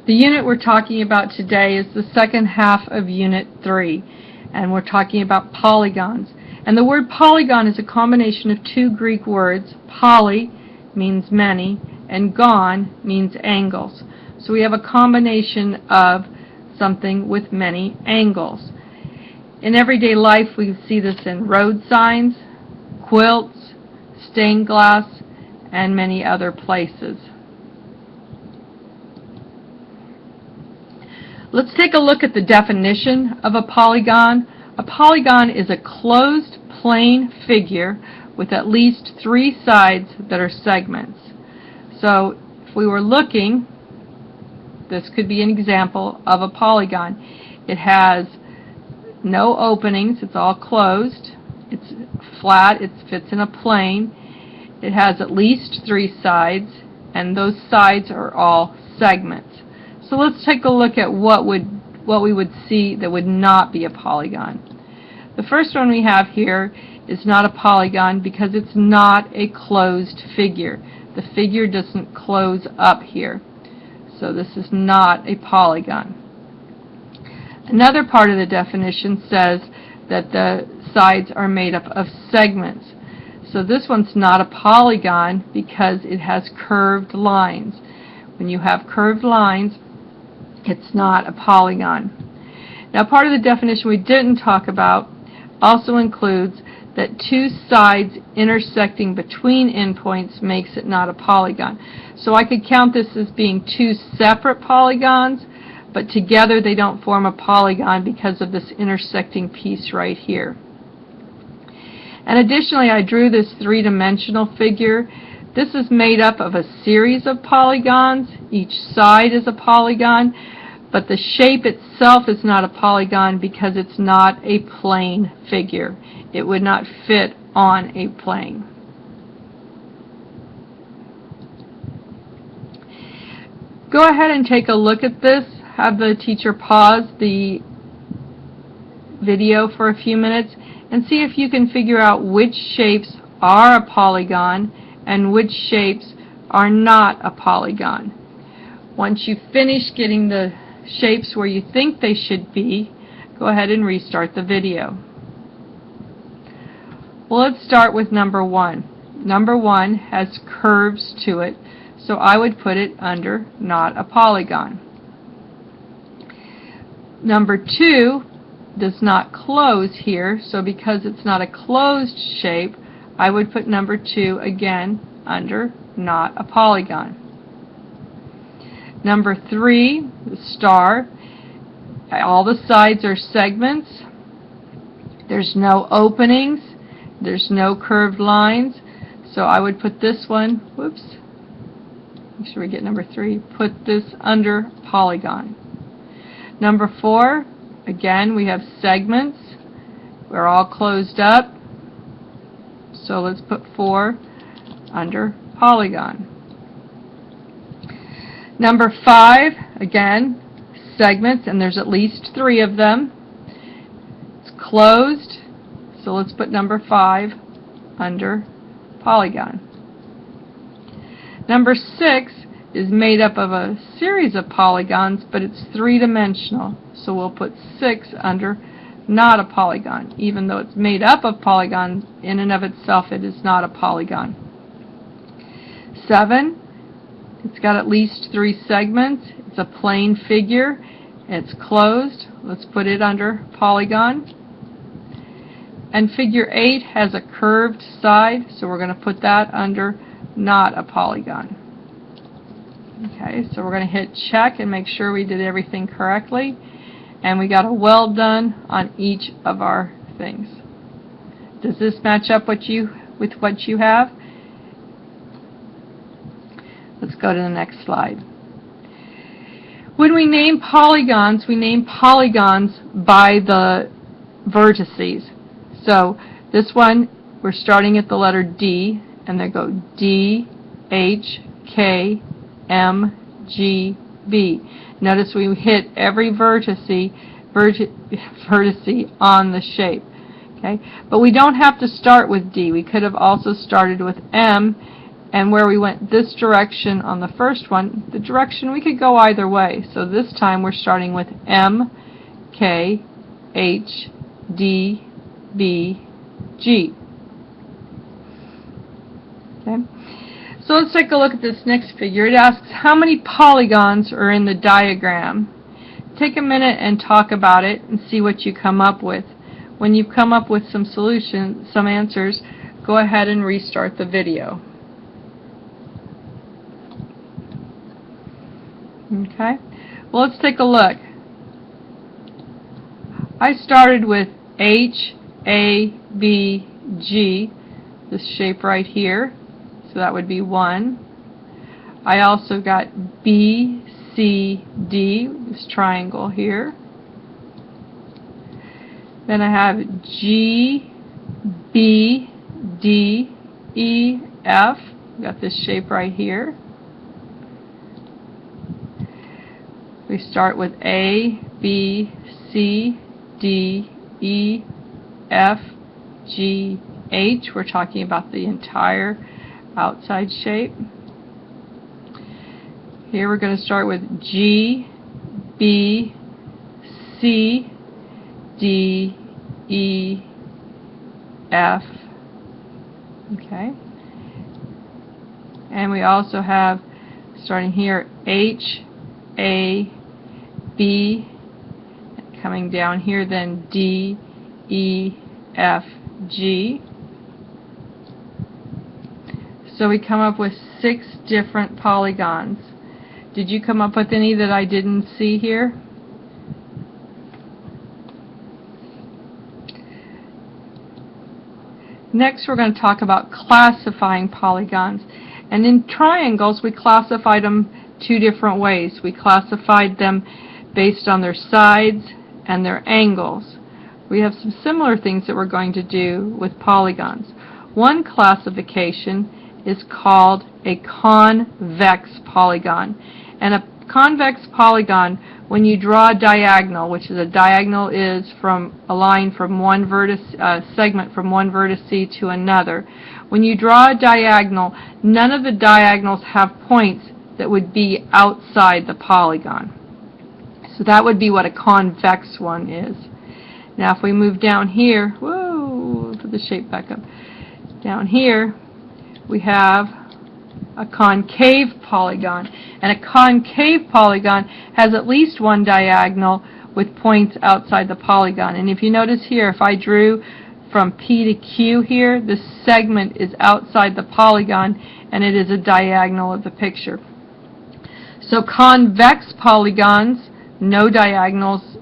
The unit we're talking about today is the second half of Unit 3, and we're talking about polygons. And the word polygon is a combination of two Greek words. Poly means many, and gon means angles. So we have a combination of something with many angles. In everyday life, we see this in road signs, quilts, stained glass, and many other places. Let's take a look at the definition of a polygon. A polygon is a closed plane figure with at least 3 sides that are segments. So if we were looking, this could be an example of a polygon. It has no openings, it's all closed, it's flat, it fits in a plane, it has at least 3 sides, and those sides are all segments. So let's take a look at what we would see that would not be a polygon. The first one we have here is not a polygon because it's not a closed figure. The figure doesn't close up here. So this is not a polygon. Another part of the definition says that the sides are made up of segments. So this one's not a polygon because it has curved lines. When you have curved lines, it's not a polygon. Now, part of the definition we didn't talk about also includes that 2 sides intersecting between endpoints makes it not a polygon. So I could count this as being 2 separate polygons, but together they don't form a polygon because of this intersecting piece right here. And additionally, I drew this 3-dimensional figure. This is made up of a series of polygons. Each side is a polygon, but the shape itself is not a polygon because it's not a plane figure. It would not fit on a plane. Go ahead and take a look at this. Have the teacher pause the video for a few minutes and see if you can figure out which shapes are a polygon and which shapes are not a polygon. Once you finish getting the shapes where you think they should be, go ahead and restart the video. Well, let's start with number 1. Number 1 has curves to it, so I would put it under not a polygon. Number 2 does not close here, so because it's not a closed shape, I would put number 2 again under not a polygon. Number 3, the star, all the sides are segments. There's no openings. There's no curved lines. So I would put this one, whoops, make sure we get number 3, put this under polygon. Number 4, again, we have segments. We're all closed up. So let's put 4 under polygon. Number 5, again, segments, and there's at least 3 of them. It's closed, so let's put number 5 under polygon. Number 6 is made up of a series of polygons, but it's 3-dimensional, so we'll put 6 under not a polygon. Even though it's made up of polygons, in and of itself it is not a polygon. 7, it's got at least 3 segments. It's a plane figure. It's closed. Let's put it under polygon. And figure 8 has a curved side, so we're going to put that under not a polygon. Okay, so we're going to hit check and make sure we did everything correctly. And we got a well done on each of our things. Does this match up with what you have? Let's go to the next slide. When we name polygons by the vertices. So this one, we're starting at the letter D, and they go D, H, K, M, G, B. Notice we hit every vertice on the shape. Okay? But we don't have to start with D. We could have also started with M And where we went this direction on the first one, the direction we could go either way. So this time we're starting with M, K, H, D, B, G. Okay. So let's take a look at this next figure. It asks how many polygons are in the diagram. Take a minute and talk about it and see what you come up with. When you've come up with some solutions, some answers, go ahead and restart the video. Okay, well, let's take a look. I started with H, A, B, G, this shape right here, so that would be 1. I also got B, C, D, this triangle here. Then I have G, B, D, E, F, got this shape right here. We start with A, B, C, D, E, F, G, H. We're talking about the entire outside shape. Here we're going to start with G, B, C, D, E, F. Okay. And we also have, starting here, H, A, B, coming down here, then D, E, F, G. So we come up with 6 different polygons. Did you come up with any that I didn't see here? Next, we're going to talk about classifying polygons. And in triangles, we classified them 2 different ways. We classified them based on their sides and their angles. We have some similar things that we're going to do with polygons. One classification is called a convex polygon. And a convex polygon, when you draw a diagonal, which is a diagonal is from a line from one segment from one vertex to another. When you draw a diagonal, none of the diagonals have points that would be outside the polygon. So that would be what a convex one is. Now if we move down here, whoa, put the shape back up. Down here we have a concave polygon. And a concave polygon has at least one diagonal with points outside the polygon. And if you notice here, if I drew from P to Q here, this segment is outside the polygon and it is a diagonal of the picture. So convex polygons, no diagonals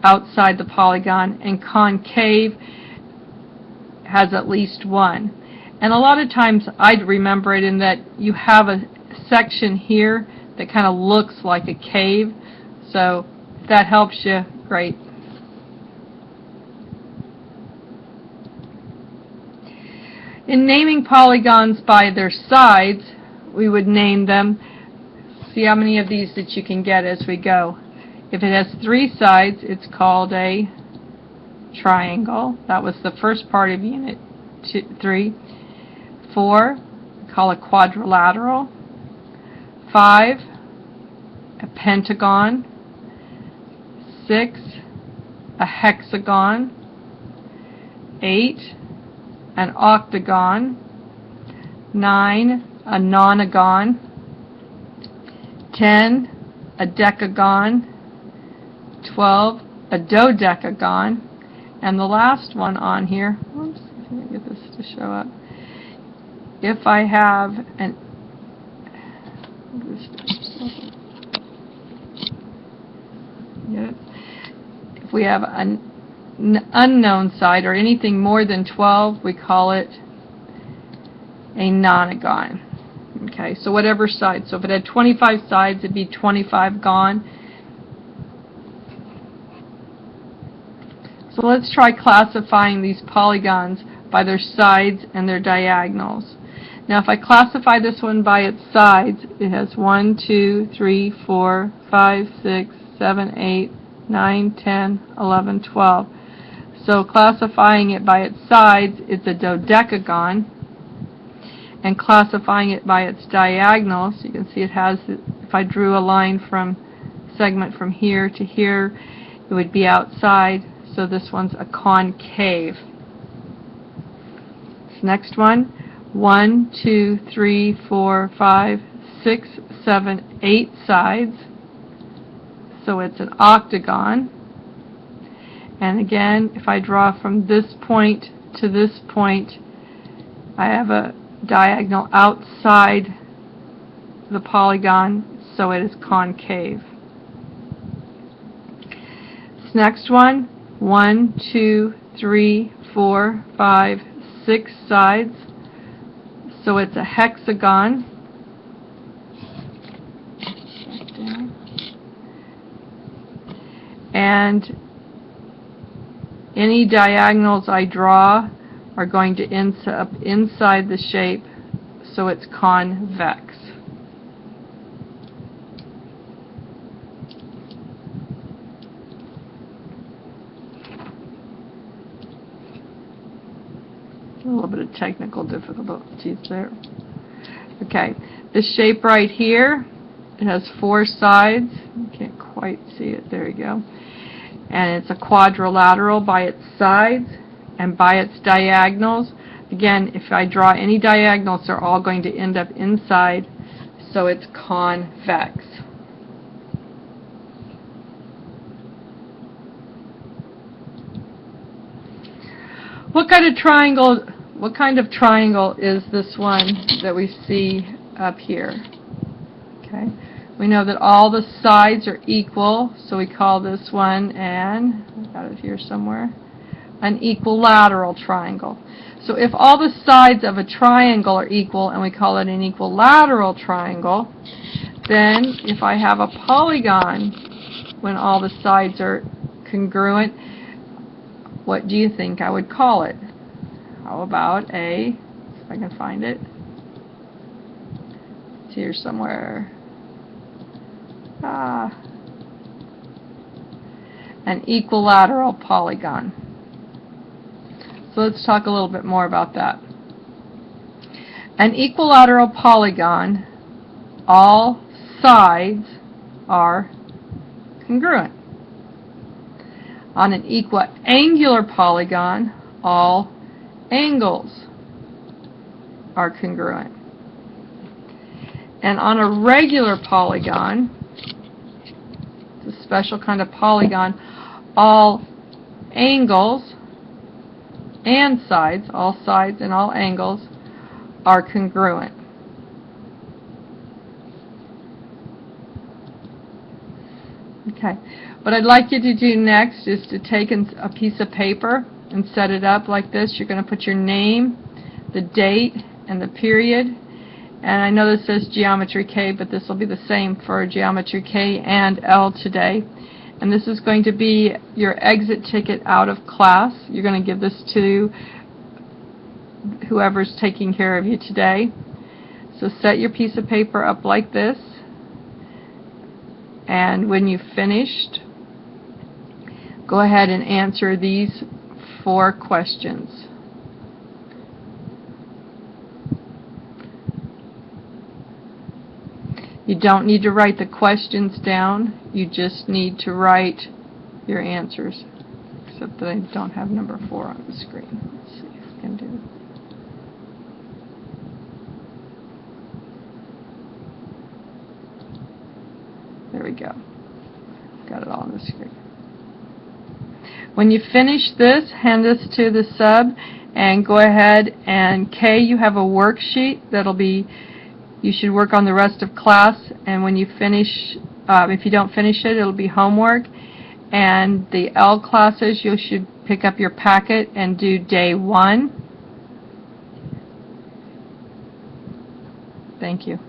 outside the polygon, and concave has at least one. And a lot of times I'd remember it in that you have a section here that kind of looks like a cave. So if that helps you, great. In naming polygons by their sides, we would name them. See how many of these that you can get as we go. If it has 3 sides, it's called a triangle. That was the first part of Unit 3. 4, we call a quadrilateral. 5, a pentagon. 6, a hexagon. 8, an octagon. 9, a nonagon. 10, a decagon. 12, a dodecagon. And the last one on here, oops, let me get this to show up. If I have an if we have an unknown side or anything more than 12, we call it a nonagon. Okay, so whatever side. So if it had 25 sides, it'd be 25 gone. So let's try classifying these polygons by their sides and their diagonals. Now if I classify this one by its sides, it has 1, 2, 3, 4, 5, 6, 7, 8, 9, 10, 11, 12. So classifying it by its sides, it's a dodecagon. and classifying it by its diagonals. You can see it has, if I drew a line from segment from here to here, it would be outside, so this one's a concave. This next one, 1, 2, 3, 4, 5, 6, 7, 8 sides, so it's an octagon. And again, if I draw from this point to this point, I have a diagonal outside the polygon, so it is concave. This next one, 1, 2, 3, 4, 5, 6 sides, so it's a hexagon. And any diagonals I draw are going to end up inside the shape, so it's convex. A little bit of technical difficulties there. Okay, this shape right here, it has 4 sides. You can't quite see it. There you go. And it's a quadrilateral by its sides and by its diagonals. Again, if I draw any diagonals, they're all going to end up inside, so it's convex. What kind of triangle is this one that we see up here? Okay. We know that all the sides are equal, so we call this one I've got it here somewhere, an equilateral triangle. So if all the sides of a triangle are equal and we call it an equilateral triangle, then if I have a polygon when all the sides are congruent, what do you think I would call it? How about if I can find it, it's here somewhere. An equilateral polygon. So let's talk a little bit more about that. An equilateral polygon, all sides are congruent. On an equiangular polygon, all angles are congruent. And on a regular polygon, it's a special kind of polygon, all angles and sides, all sides and all angles are congruent. Okay, what I'd like you to do next is to take a piece of paper and set it up like this. You're going to put your name, the date, and the period. And I know this says Geometry K, but this will be the same for Geometry K and L today. And this is going to be your exit ticket out of class. You're going to give this to whoever's taking care of you today. So set your piece of paper up like this. And when you've finished, go ahead and answer these 4 questions. You don't need to write the questions down, you just need to write your answers, except that I don't have number 4 on the screen. Let's see if I can do it. There we go. Got it all on the screen. When you finish this, hand this to the sub and go ahead and K, you have a worksheet that'll be, you should work on the rest of class, and when you finish, if you don't finish it, it'll be homework. And the L classes, you should pick up your packet and do day 1. Thank you.